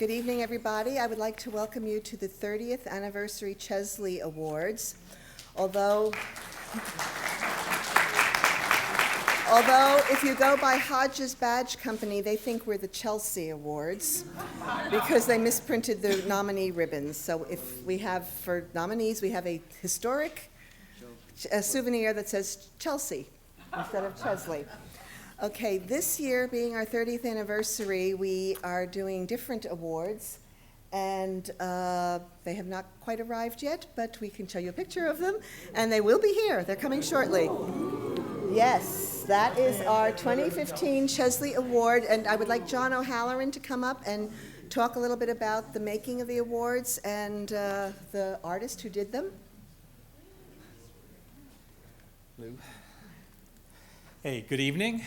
Good evening, everybody. I would like to welcome you to the 30th Anniversary Chesley Awards. Although if you go by Hodges Badge Company, they think we're the Chelsea Awards because they misprinted the nominee ribbons. So if we have, for nominees, we have a historic souvenir that says Chelsea instead of Chesley. Okay, this year being our 30th anniversary, we are doing different awards, and they have not quite arrived yet, but we can show you a picture of them, and they will be here. They're coming shortly. Yes, that is our 2015 Chesley Award, and I would like John O'Halloran to come up and talk a little bit about the making of the awards and the artist who did them. Lou. Hey, good evening.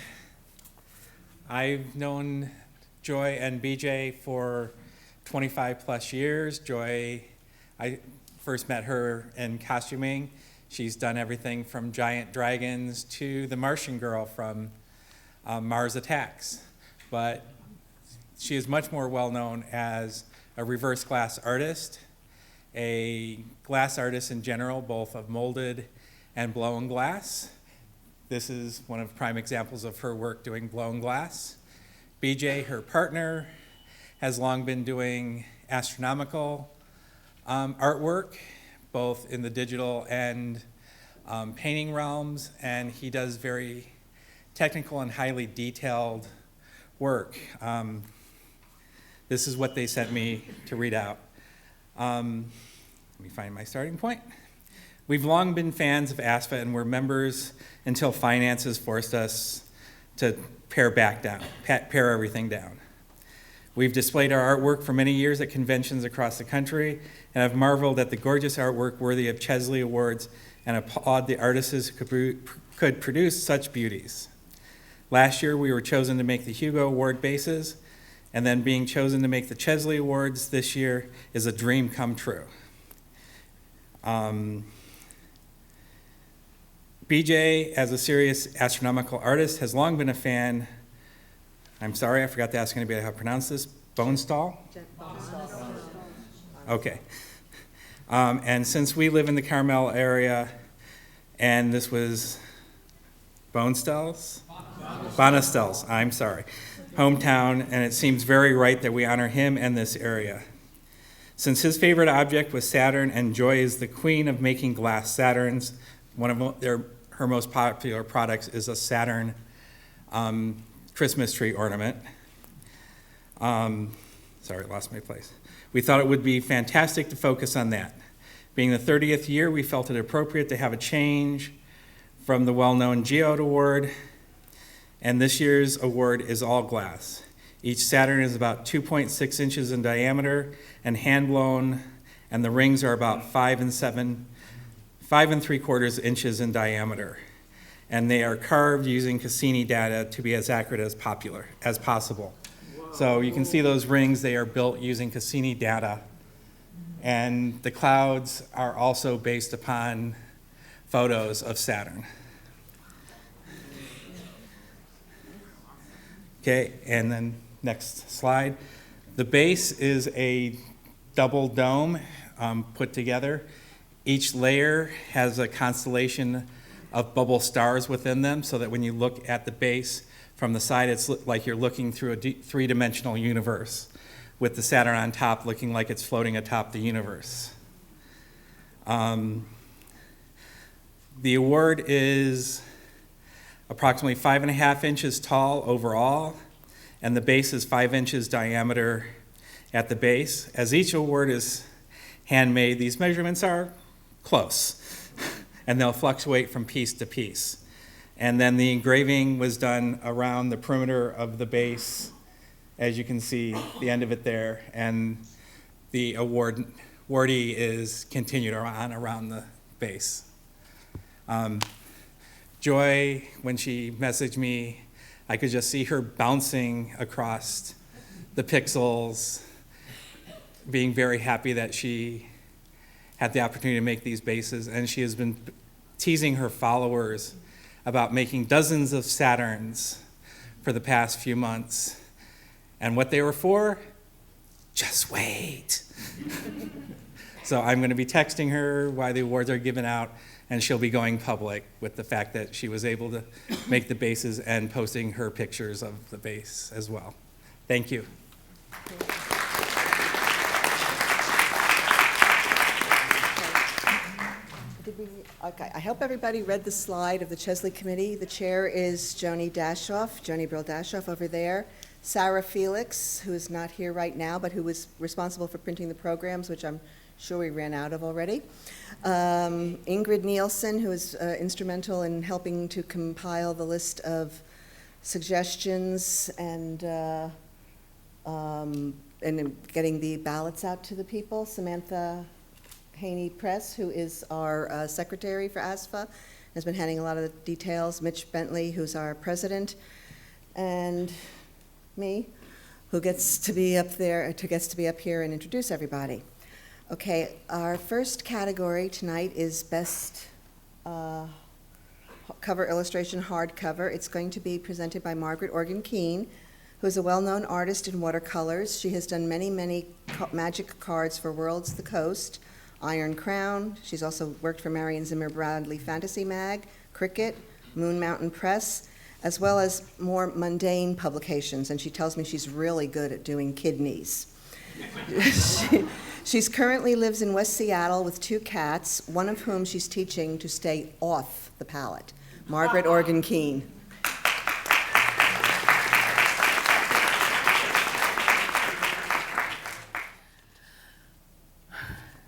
I've known Joy and BJ for 25 plus years. Joy, I first met her in costuming. She's done everything from giant dragons to the Martian girl from Mars Attacks. But she is much more well known as a reverse glass artist, a glass artist in general, both of molded and blown glass. This is one of prime examples of her work doing blown glass. BJ, her partner, has long been doing astronomical artwork, both in the digital and painting realms, and he does very technical and highly detailed work. This is what they sent me to read out. Let me find my starting point. We've long been fans of ASFA and were members until finances forced us to pare everything down. We've displayed our artwork for many years at conventions across the country and have marveled at the gorgeous artwork worthy of Chesley Awards and applaud the artists who could produce such beauties. Last year, we were chosen to make the Hugo Award bases, and then being chosen to make the Chesley Awards this year is a dream come true. BJ, as a serious astronomical artist, has long been a fan. I'm sorry, I forgot to ask anybody how to pronounce this. Bonestall? Okay. And since we live in the Carmel area, and this was Bonestell's? Bonestell's, I'm sorry. Hometown, and it seems very right that we honor him and this area. Since his favorite object was Saturn, and Joy is the queen of making glass Saturns, one of her most popular products is a Saturn Christmas tree ornament. Sorry, lost my place. We thought it would be fantastic to focus on that. Being the 30th year, we felt it appropriate to have a change from the well-known Geode Award, and this year's award is all glass. Each Saturn is about 2.6 inches in diameter and hand-blown, and the rings are about 5 3/4 inches in diameter. And they are carved using Cassini data to be as accurate as possible. Whoa. So you can see those rings, they are built using Cassini data. And the clouds are also based upon photos of Saturn. Okay, and then next slide. The base is a double dome put together. Each layer has a constellation of bubble stars within them so that when you look at the base from the side, it's like you're looking through a three-dimensional universe with the Saturn on top looking like it's floating atop the universe. The award is approximately 5.5 inches tall overall, and the base is 5 inches diameter at the base. As each award is handmade, these measurements are close, and they'll fluctuate from piece to piece. And then the engraving was done around the perimeter of the base, as you can see, the end of it there, and the awardee is continued around the base. Joy, when she messaged me, I could just see her bouncing across the pixels, being very happy that she had the opportunity to make these bases, and she has been teasing her followers about making dozens of Saturns for the past few months. And what they were for? just wait. So I'm going to be texting her why the awards are given out, and she'll be going public with the fact that she was able to make the bases and posting her pictures of the base as well. Thank you. Okay, I hope everybody read the slide of the Chesley Committee. The chair is Joni Brill Dashoff over there. Sarah Felix, who is not here right now, but who was responsible for printing the programs, which I'm sure we ran out of already. Ingrid Nielsen, who is instrumental in helping to compile the list of suggestions and in getting the ballots out to the people. Samantha Haney Press, who is our secretary for ASFA, has been handling a lot of the details. Mitch Bentley, who's our president, and me, who gets to be up here and introduce everybody. Okay, our first category tonight is Best Cover Illustration Hardcover. It's going to be presented by Margaret Organ Keene, who is a well-known artist in watercolors. She has done many, many magic cards for World's the Coast, Iron Crown. She's also worked for Marion Zimmer Bradley Fantasy Mag, Cricket, Moon Mountain Press, as well as more mundane publications, and she tells me she's really good at doing kidneys. She's currently lives in West Seattle with 2 cats, one of whom she's teaching to stay off the pallet. Margaret Organ Keene.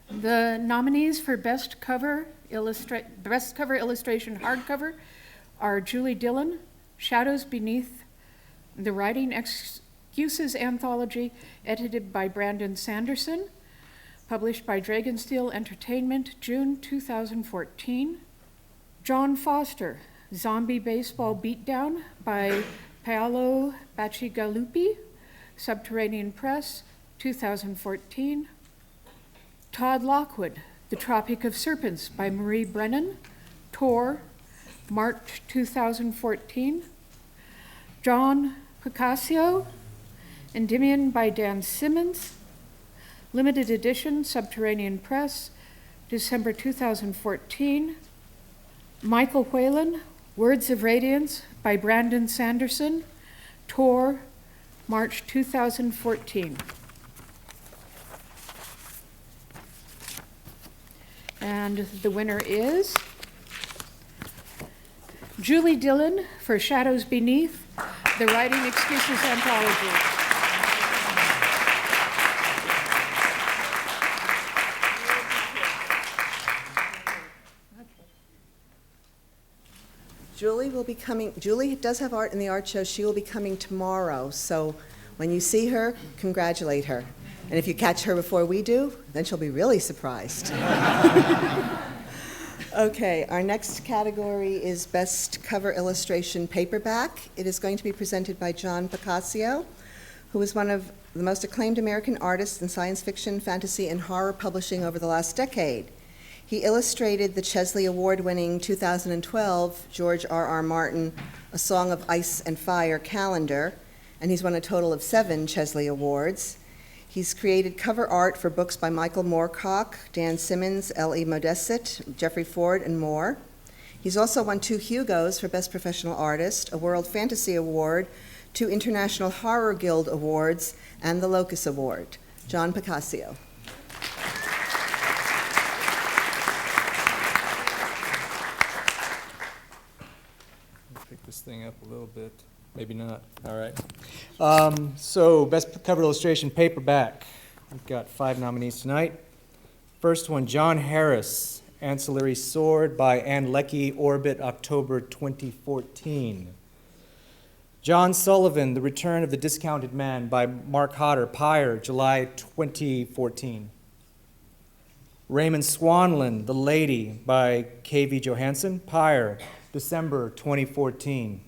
The nominees for Best Cover Illustration Hardcover are Julie Dillon, Shadows Beneath, the Writing Excuses Anthology, edited by Brandon Sanderson, published by Dragonsteel Entertainment, June 2014. John Foster, Zombie Baseball Beatdown by Paolo Bacigalupi, Subterranean Press, 2014. Todd Lockwood, The Tropic of Serpents by Marie Brennan, Tor, March 2014. John Picasso, Endymion by Dan Simmons, limited edition, Subterranean Press, December 2014. Michael Whalen, Words of Radiance by Brandon Sanderson, Tor, March 2014. And the winner is Julie Dillon for Shadows Beneath, the Writing Excuses Anthology. Julie does have art in the art show. She will be coming tomorrow, so when you see her, congratulate her. And if you catch her before we do, then she'll be really surprised. Okay, our next category is Best Cover Illustration Paperback. It is going to be presented by John Picasso, who is one of the most acclaimed American artists in science fiction, fantasy, and horror publishing over the last decade. He illustrated the Chesley Award-winning 2012 George R.R. Martin A Song of Ice and Fire calendar, and he's won a total of 7 Chesley Awards. He's created cover art for books by Michael Moorcock, Dan Simmons, L.E. Modestit, Jeffrey Ford, and more. He's also won 2 Hugos for Best Professional Artist, a World Fantasy Award, 2 International Horror Guild Awards, and the Locus Award. John Picasso. Pick this thing up a little bit. Maybe not. All right. So, Best Cover Illustration Paperback. We've got 5 nominees tonight. First one, John Harris, Ancillary Sword by Ann Leckie, Orbit, October 2014. John Sullivan, The Return of the Discounted Man by Mark Hodder, Pyre, July 2014. Raymond Swanland, The Lady by K.V. Johansson, Pyre, December 2014.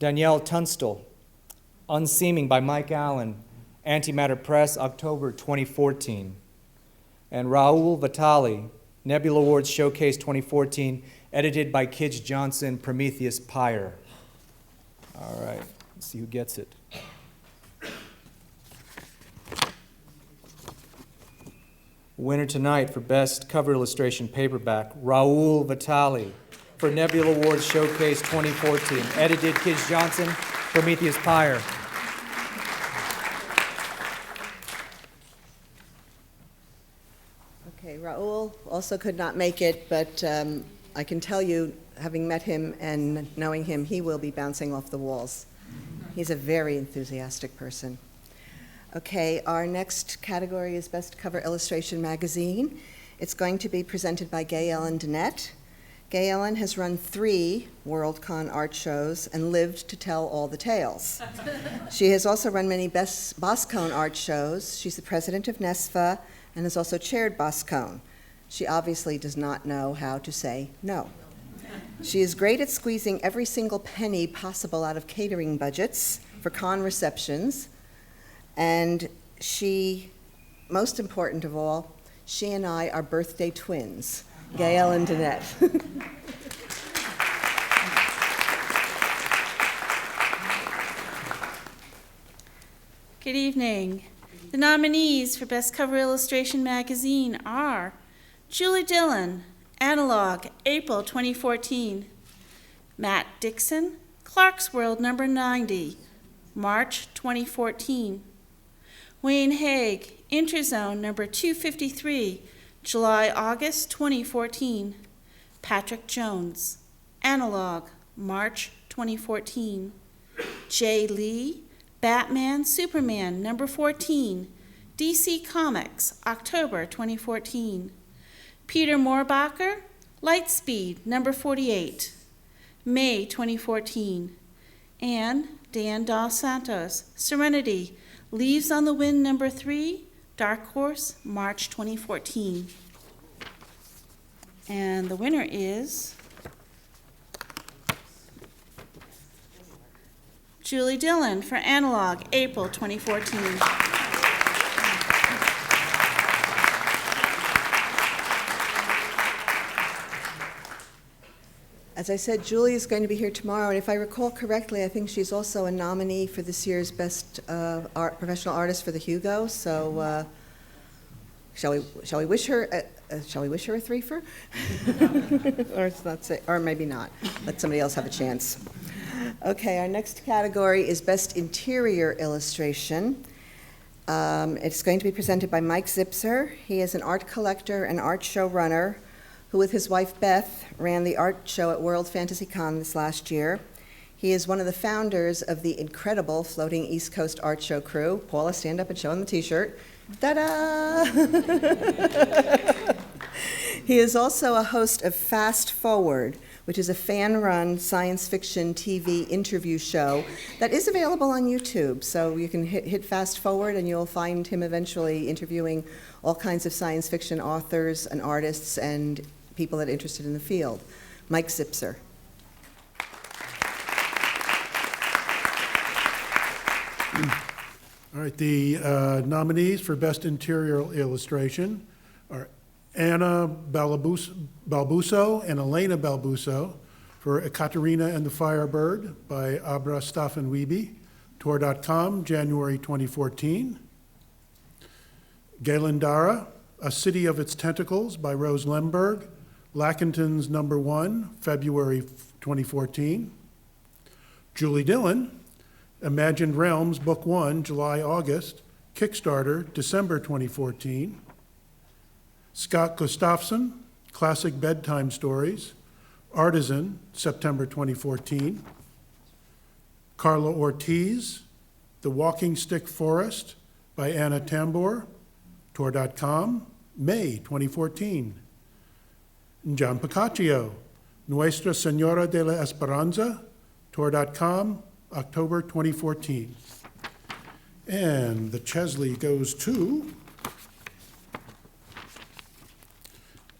Danielle Tunstall, Unseeming by Mike Allen, Antimatter Press, October 2014. And Raul Vitali, Nebula Awards Showcase 2014, edited by Kidge Johnson, Prometheus Pyre. All right, let's see who gets it. Winner tonight for Best Cover Illustration Paperback, Raul Vitale for Nebula Awards Showcase 2014. Edited Kids Johnson, Prometheus Pyre. Okay, Raul also could not make it, but I can tell you, having met him and knowing him, he will be bouncing off the walls. He's a very enthusiastic person. Okay, our next category is Best Cover Illustration Magazine. It's going to be presented by Gay Ellen Dennett. Gay Ellen has run 3 Worldcon art shows and lived to tell all the tales. She has also run many Boscone art shows. She's the president of NESFA and has also chaired Boscone. She obviously does not know how to say no. She is great at squeezing every single penny possible out of catering budgets for con receptions. And she, most important of all, she and I are birthday twins, Gail and Danette. Good evening. The nominees for Best Cover Illustration Magazine are Julie Dillon, Analog, April 2014. Matt Dixon, Clark's World number 90, March 2014. Wayne Haig, Interzone number 253, July-August 2014. Patrick Jones, Analog, March 2014. Jay Lee, Batman Superman number 14, DC Comics, October 2014. Peter Moorbacher, Lightspeed number 48, May 2014. And Dan Dos Santos, Serenity, Leaves on the Wind number 3, Dark Horse, March 2014. And the winner is Julie Dillon for Analog, April 2014. As I said, Julie is going to be here tomorrow, and if I recall correctly, I think she's also a nominee for this year's Best Professional Artist for the Hugo. So, shall we wish her a threefer? or maybe not. Let somebody else have a chance. Okay, our next category is Best Interior Illustration. It's going to be presented by Mike Zipser. He is an art collector and art show runner who, with his wife Beth, ran the art show at World Fantasy Con this last year. He is one of the founders of the incredible Floating East Coast Art Show crew. Paula, stand up and show him the t-shirt. Ta-da! He is also a host of Fast Forward, which is a fan-run science fiction TV interview show that is available on YouTube. So you can hit Fast Forward and you'll find him eventually interviewing all kinds of science fiction authors and artists and people that are interested in the field. Mike Zipser. All right, the nominees for Best Interior Illustration are Anna Balbuso and Elena Balbuso for Ekaterina and the Firebird by Abra Staffenwiebe, Tor.com, January 2014. Galandara, A City of Its Tentacles by Rose Lemberg, Lackington's number 1, February 2014. Julie Dillon, Imagined Realms, Book 1, July-August, Kickstarter, December 2014. Scott Gustafson, Classic Bedtime Stories, Artisan, September 2014. Carla Ortiz, The Walking Stick Forest by Anna Tambor, Tor.com, May 2014. John Piccaccio, Nuestra Señora de la Esperanza, Tor.com, October 2014. And the Chesley goes to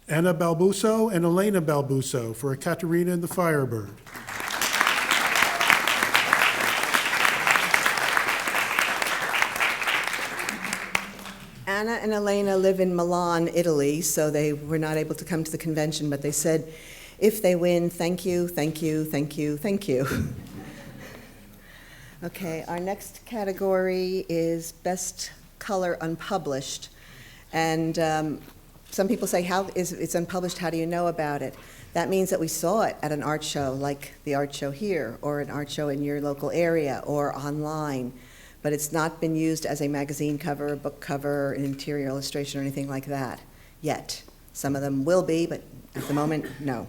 Anna Balbuso and Elena Balbuso for Ekaterina and the Firebird. Anna and Elena live in Milan, Italy, so they were not able to come to the convention, but they said, if they win, thank you, thank you, thank you, thank you. Okay, our next category is Best Color Unpublished. And some people say, it's unpublished, how do you know about it? That means that we saw it at an art show, like the art show here, or an art show in your local area, or online. But it's not been used as a magazine cover, a book cover, an interior illustration, or anything like that yet. Some of them will be, but at the moment, no.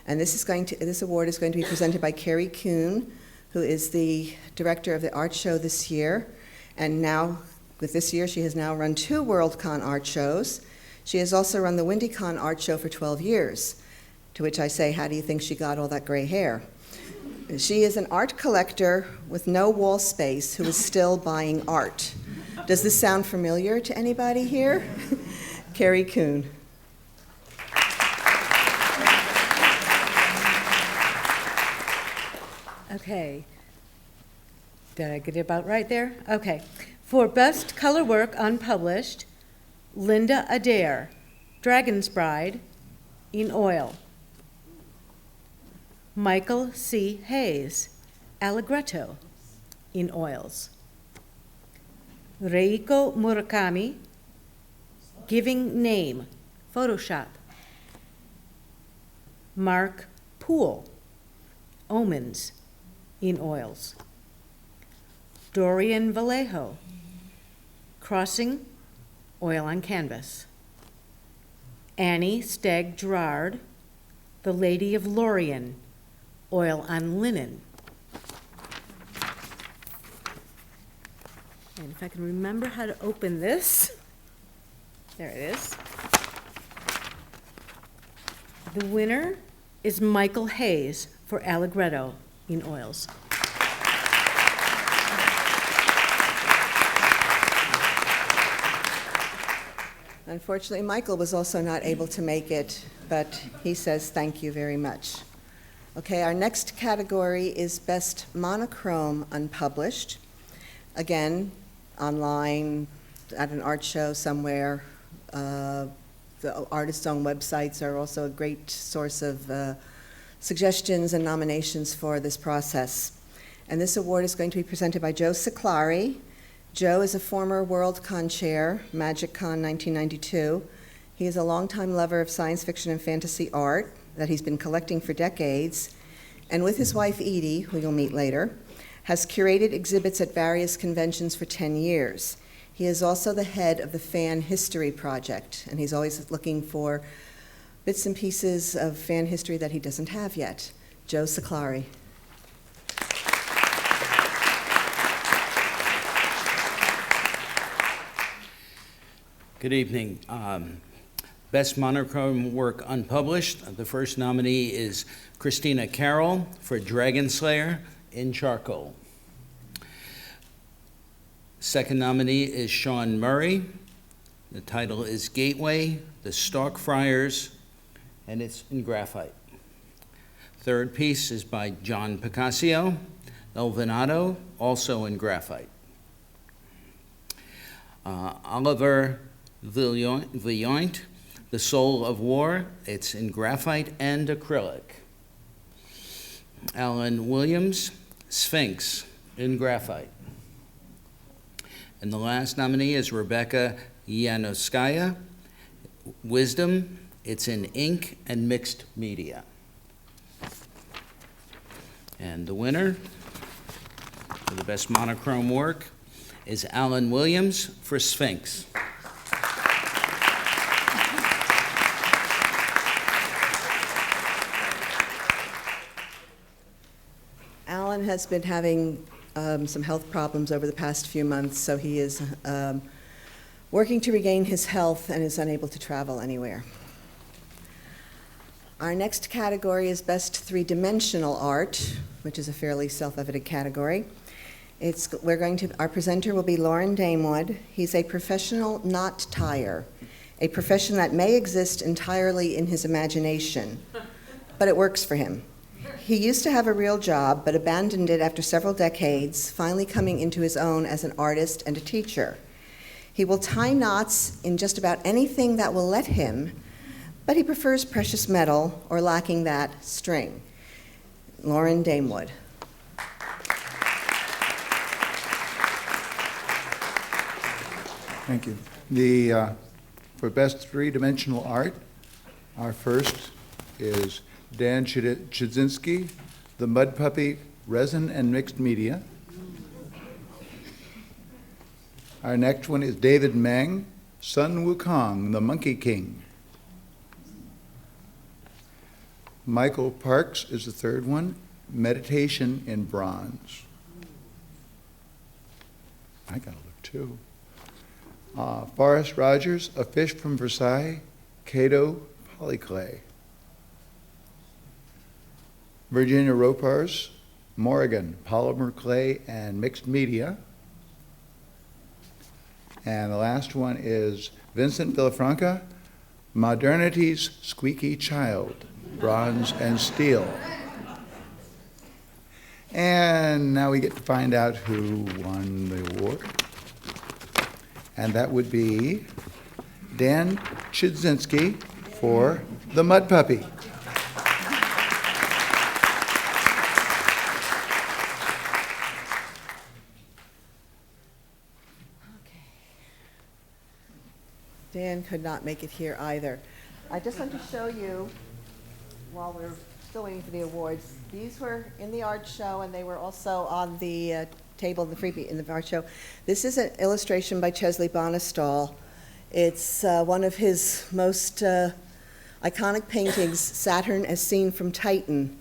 And this award is going to be presented by Carrie Kuhn, who is the director of the art show this year. And now, with this year, she has now run 2 WorldCon art shows. She has also run the WindyCon art show for 12 years, to which I say, how do you think she got all that gray hair? She is an art collector with no wall space who is still buying art. Does this sound familiar to anybody here? Carrie Kuhn. Okay. Did I get it about right there? Okay. For Best Color Work Unpublished, Linda Adair, Dragon's Bride, in Oil. Michael C. Hayes, Allegretto, in Oils. Reiko Murakami, Giving Name, Photoshop. Mark Poole, Omens, in Oils. Dorian Vallejo, Crossing, Oil on Canvas. Annie Stagg Gerard, The Lady of Lorien, Oil on Linen. And if I can remember how to open this, there it is. The winner is Michael Hayes for Allegretto in Oils. Unfortunately, Michael was also not able to make it, but he says thank you very much. Okay, our next category is Best Monochrome Unpublished. Again, online, at an art show somewhere. The artists' own websites are also a great source of suggestions and nominations for this process. And this award is going to be presented by Joe Ciclari. Joe is a former WorldCon chair, MagicCon 1992. He is a longtime lover of science fiction and fantasy art that he's been collecting for decades, and with his wife Edie, who you'll meet later, has curated exhibits at various conventions for 10 years. He is also the head of the Fan History Project, and he's always looking for bits and pieces of fan history that he doesn't have yet. Joe Ciclari. Good evening. Best Monochrome Work Unpublished. The first nominee is Christina Carroll for Dragon Slayer in Charcoal. Second nominee is Sean Murray. The title is Gateway, the Stalk Friars, and it's in graphite. Third piece is by John Picasso, El Venado, also in graphite. Oliver Villoint, The Soul of War, it's in graphite and acrylic. Alan Williams, Sphinx, in graphite. And the last nominee is Rebecca Yanoskaya, Wisdom, it's in ink and mixed media. And the winner for the best monochrome work is Alan Williams for Sphinx. Alan has been having some health problems over the past few months, so he is working to regain his health and is unable to travel anywhere. Our next category is Best Three-Dimensional Art, which is a fairly self-evident category. Our presenter will be Lauren Damewood. He's a professional knot tyer, a profession that may exist entirely in his imagination, but it works for him. He used to have a real job, but abandoned it after several decades, finally coming into his own as an artist and a teacher. He will tie knots in just about anything that will let him, but he prefers precious metal or lacking that string. Lauren Damewood. Thank you. The for Best Three-Dimensional Art. Our first is Dan Chudzinski, The Mud Puppy, Resin and Mixed Media. Our next one is David Meng, Sun Wukong, The Monkey King. Michael Parks is the third one, Meditation in Bronze. I gotta look too. Forrest Rogers, A Fish from Versailles, Cato Polyclay. Virginia Ropars, Morrigan, Polymer Clay and Mixed Media. And the last one is Vincent Villafranca, Modernity's Squeaky Child, Bronze and Steel. And now we get to find out who won the award. And that would be Dan Chudzinski for The Mud Puppy. Dan could not make it here either. I just want to show you, while we're still waiting for the awards, these were in the art show, and they were also on the table in the freebie in the art show. This is an illustration by Chesley Bonestall. It's one of his most iconic paintings, Saturn as Seen from Titan.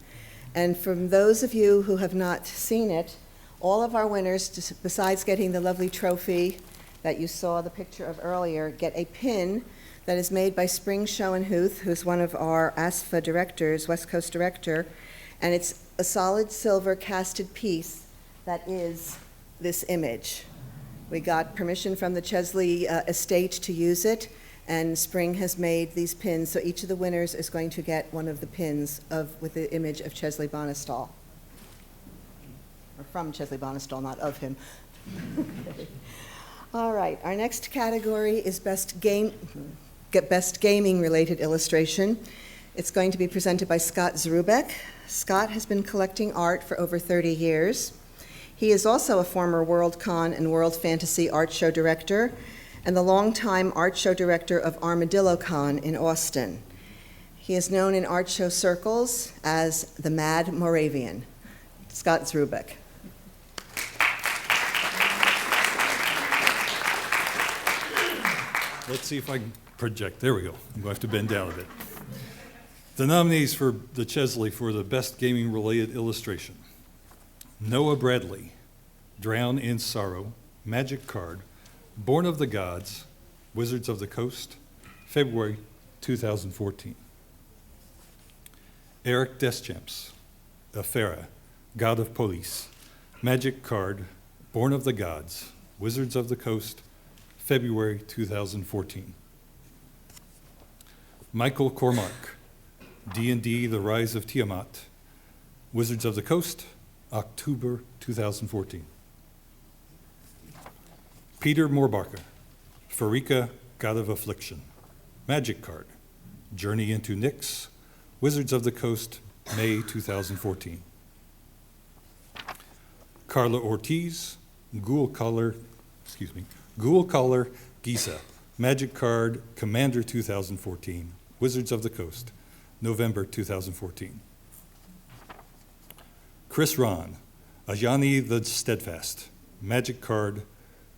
And from those of you who have not seen it, all of our winners, besides getting the lovely trophy that you saw the picture of earlier, get a pin that is made by Spring Schoenhuth, who's one of our ASFA directors, West Coast director, and it's a solid silver casted piece that is this image. We got permission from the Chesley estate to use it, and Spring has made these pins, so each of the winners is going to get one of the pins with the image of Chesley Bonestall. Or from Chesley Bonestall, not of him. All right, our next category is Best Gaming-related illustration. It's going to be presented by Scott Zrubek. Scott has been collecting art for over 30 years. He is also a former WorldCon and World Fantasy Art Show director and the longtime art show director of Armadillo Con in Austin. He is known in art show circles as the Mad Moravian. Scott Zrubek. Let's see if I can project. There we go. I'm going to have to bend down a bit. The nominees for the Chesley for the Best Gaming-Related Illustration: Noah Bradley, Drown in Sorrow, Magic Card, Born of the Gods, Wizards of the Coast, February 2014. Eric Deschamps, Afera, God of Police, Magic Card, Born of the Gods, Wizards of the Coast, February 2014. Michael Cormack, D&D The Rise of Tiamat, Wizards of the Coast, October 2014. Peter Moorbacher, Farika, God of Affliction, Magic Card, Journey into Nyx, Wizards of the Coast, May 2014. Carla Ortiz, Ghoul Collar Giza, Magic Card, Commander 2014, Wizards of the Coast, November 2014. Chris Ron, Ajani the Steadfast, Magic Card,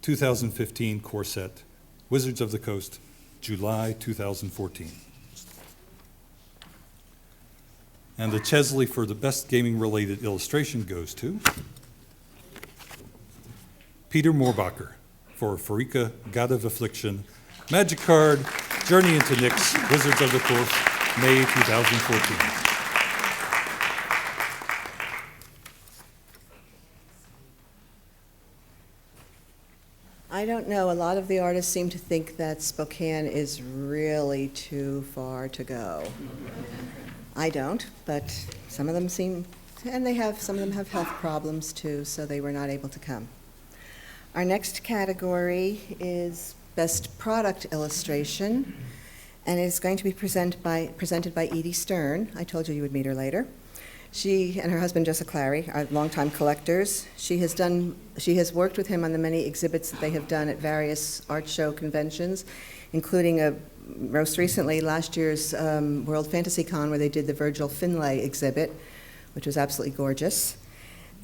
2015 core set, Wizards of the Coast, July 2014. And the Chesley for the Best Gaming-Related Illustration goes to Peter Moorbacher for Farika, God of Affliction, Magic Card, Journey into Nyx, Wizards of the Coast, May 2014. I don't know, a lot of the artists seem to think that Spokane is really too far to go. I don't, but some of them seem, and some of them have health problems too, so they were not able to come. Our next category is Best Product Illustration, and it's going to be presented by Edie Stern. I told you would meet her later. She and her husband, Jessica Clary, are longtime collectors. She has worked with him on the many exhibits that they have done at various art show conventions, including a most recently, last year's World Fantasy Con, where they did the Virgil Finlay exhibit, which was absolutely gorgeous,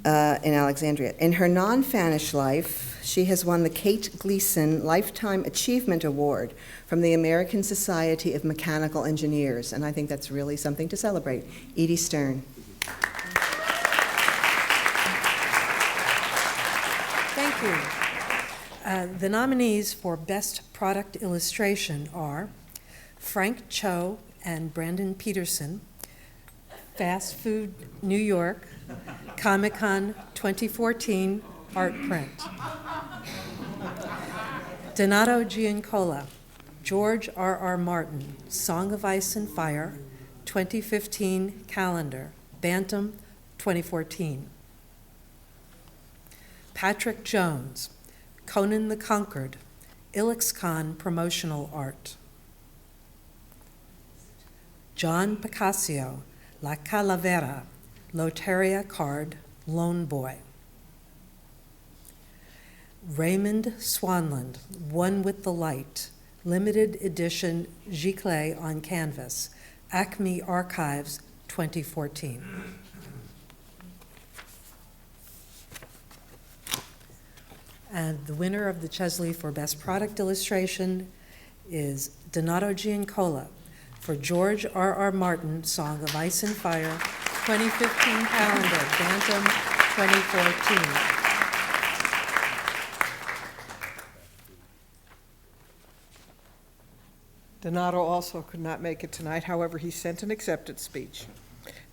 in Alexandria. In her non-Fanish life, she has won the Kate Gleason Lifetime Achievement Award from the American Society of Mechanical Engineers, and I think that's really something to celebrate. Edie Stern. Thank you. The nominees for Best Product Illustration are Frank Cho and Brandon Peterson, Fast Food New York, Comic-Con 2014 Art Print. Donato Giancola, George R.R. Martin, Song of Ice and Fire, 2015 Calendar, Bantam 2014. Patrick Jones, Conan the Conquered, IlixCon Promotional Art. John Picasso, La Calavera, Loteria Card, Lone Boy. Raymond Swanland, One with the Light, limited edition Giclée on canvas, Acme Archives 2014. And the winner of the Chesley for Best Product Illustration is Donato Giancola for George R.R. Martin, Song of Ice and Fire, 2015 Calendar, Bantam 2014. Donato also could not make it tonight. However, he sent an acceptance speech.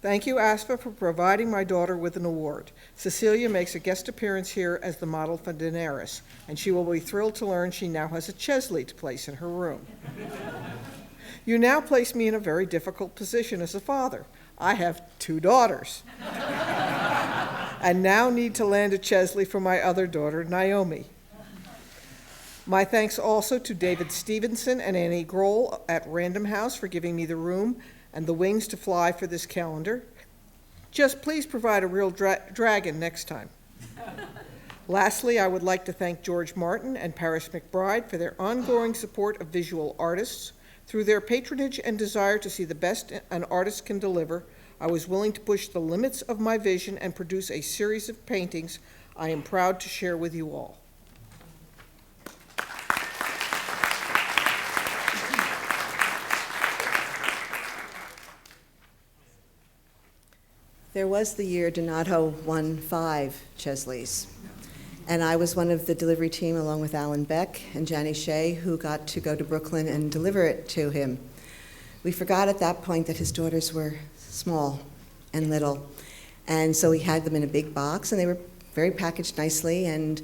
Thank you, ASPA, for providing my daughter with an award. Cecilia makes a guest appearance here as the model for Daenerys, and she will be thrilled to learn she now has a Chesley to place in her room. You now place me in a very difficult position as a father. I have 2 daughters, and now need to land a Chesley for my other daughter, Naomi. My thanks also to David Stevenson and Annie Grohl at Random House for giving me the room and the wings to fly for this calendar. Just please provide a real dragon next time. Lastly, I would like to thank George Martin and Paris McBride for their ongoing support of visual artists. Through their patronage and desire to see the best an artist can deliver, I was willing to push the limits of my vision and produce a series of paintings I am proud to share with you all. There was the year Donato won 5 Chesleys, and I was one of the delivery team along with Alan Beck and Janny Shea, who got to go to Brooklyn and deliver it to him. We forgot at that point that his daughters were small and little, and so we had them in a big box, and they were very packaged nicely, and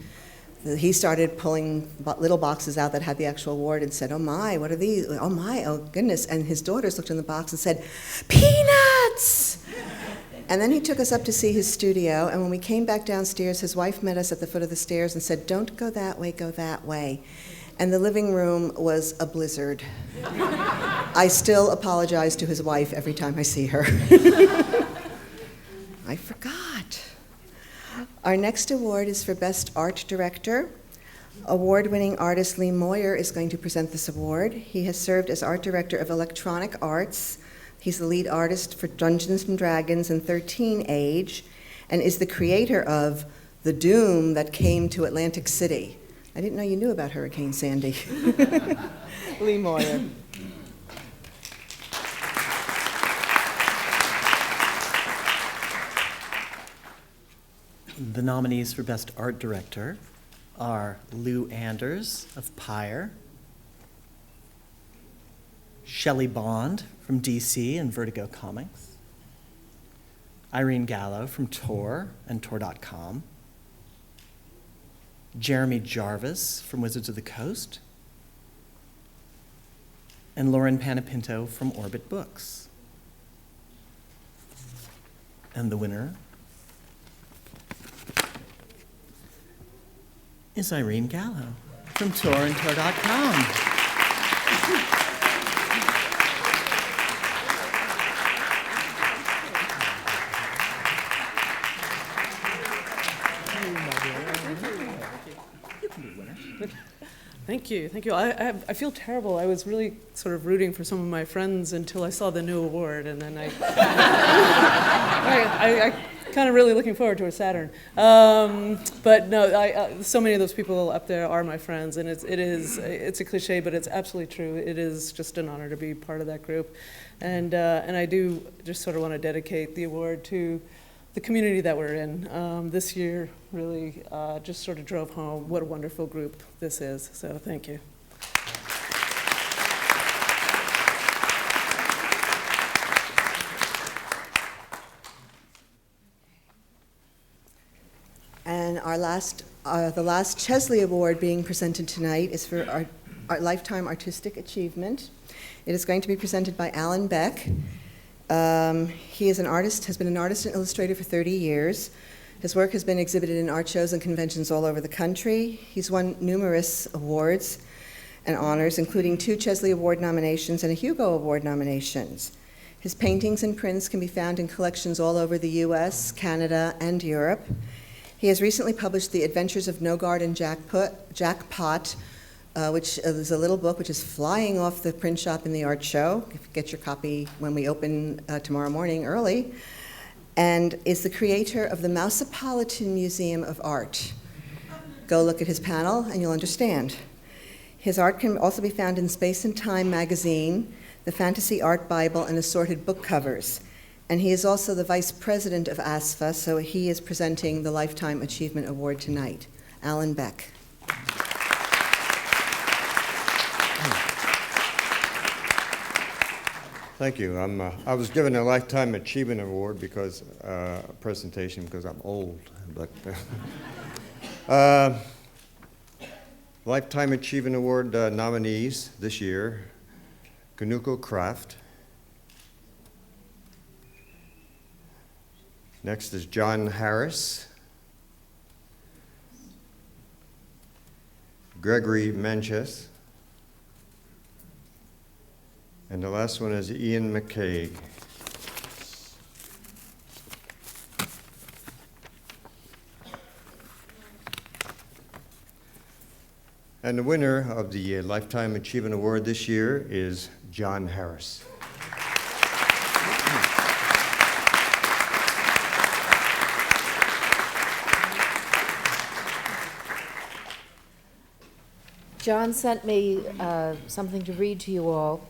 he started pulling little boxes out that had the actual award and said, "Oh my, what are these? Oh my, oh goodness." And his daughters looked in the box and said, "Peanuts!" And then he took us up to see his studio, and when we came back downstairs, his wife met us at the foot of the stairs and said, "Don't go that way, go that way." And the living room was a blizzard. I still apologize to his wife every time I see her. I forgot. Our next award is for Best Art Director. Award-winning artist Lee Moyer is going to present this award. He has served as art director of Electronic Arts. He's the lead artist for Dungeons & Dragons and 13 Age, and is the creator of The Doom That Came to Atlantic City. I didn't know you knew about Hurricane Sandy. Lee Moyer. The nominees for Best Art Director are Lou Anders of Pyre, Shelley Bond from DC and Vertigo Comics, Irene Gallo from Tor and Tor.com, Jeremy Jarvis from Wizards of the Coast, and Lauren Panapinto from Orbit Books. And the winner is Irene Gallo from Tor and Tor.com. Thank you, thank you. I feel terrible. I was really sort of rooting for some of my friends until I saw the new award, and then I kind of really looking forward to a Saturn. But no, so many of those people up there are my friends, and it's a cliche, but it's absolutely true. It is just an honor to be part of that group, and I do just sort of want to dedicate the award to the community that we're in. This year really just sort of drove home what a wonderful group this is, so thank you. And the last Chesley Award being presented tonight is for our Lifetime Artistic Achievement. It is going to be presented by Alan Beck. He is an artist, has been an artist and illustrator for 30 years. His work has been exhibited in art shows and conventions all over the country. He's won numerous awards and honors, including 2 Chesley Award nominations and a Hugo Award nominations. His paintings and prints can be found in collections all over the US, Canada, and Europe. He has recently published The Adventures of No Garden Jackpot, which is a little book which is flying off the print shop in the art show. Get your copy when we open tomorrow morning early. And is the creator of the Mouseopolitan Museum of Art. Go look at his panel and you'll understand. His art can also be found in Space and Time magazine, the Fantasy Art Bible, and assorted book covers. And he is also the vice president of ASFA, so he is presenting the Lifetime Achievement Award tonight. Alan Beck. Thank you. I was given a Lifetime Achievement Award because presentation because I'm old, but Lifetime Achievement Award nominees this year: Kanuko Kraft. Next is John Harris, Gregory Manches. And the last one is Ian McCaig. And the winner of the Lifetime Achievement Award this year is John Harris. John sent me something to read to you all.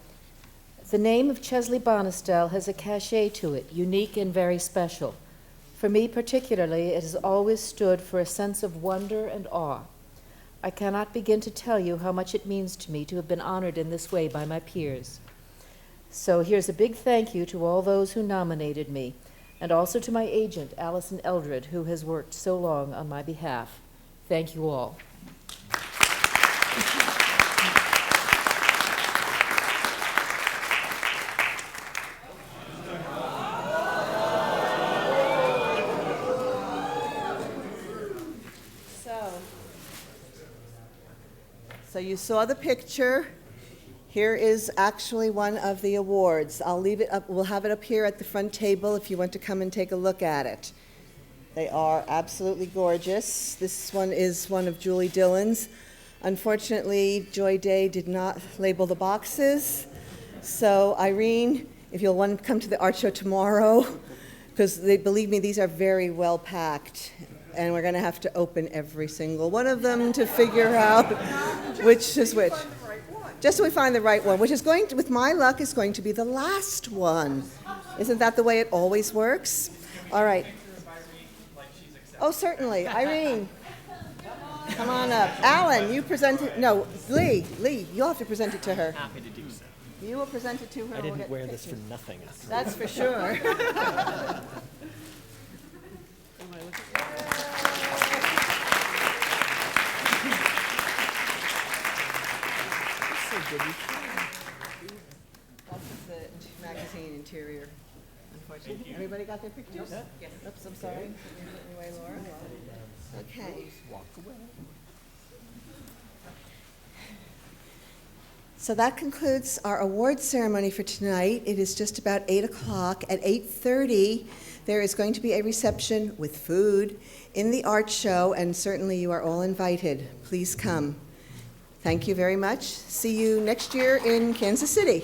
The name of Chesley Bonestell has a cachet to it, unique and very special. For me particularly, it has always stood for a sense of wonder and awe. I cannot begin to tell you how much it means to me to have been honored in this way by my peers. So here's a big thank you to all those who nominated me, and also to my agent, Allison Eldred, who has worked so long on my behalf. Thank you all. So you saw the picture. Here is actually one of the awards. I'll leave it up, we'll have it up here at the front table if you want to come and take a look at it. They are absolutely gorgeous. This one is one of Julie Dillon's. Unfortunately, Joy Day did not label the boxes. So Irene, if you'll want to come to the art show tomorrow, because believe me, these are very well packed. And we're going to have to open every single one of them to figure out which is which. Just so we find the right one, which is going to, with my luck, is going to be the last one. Isn't that the way it always works? All right. Oh, certainly. Irene, come on up. Alan, you present it. No, Lee, you'll have to present it to her. Happy to do so. You will present it to her. I didn't wear this for nothing. That's for sure. That's the magazine interior, unfortunately. Everybody got their pictures? Yes. Oops, I'm sorry. Anyway, Laura. Okay. So that concludes our award ceremony for tonight. It is just about 8 o'clock. At 8:30, there is going to be a reception with food in the art show, and certainly you are all invited. Please come. Thank you very much. See you next year in Kansas City.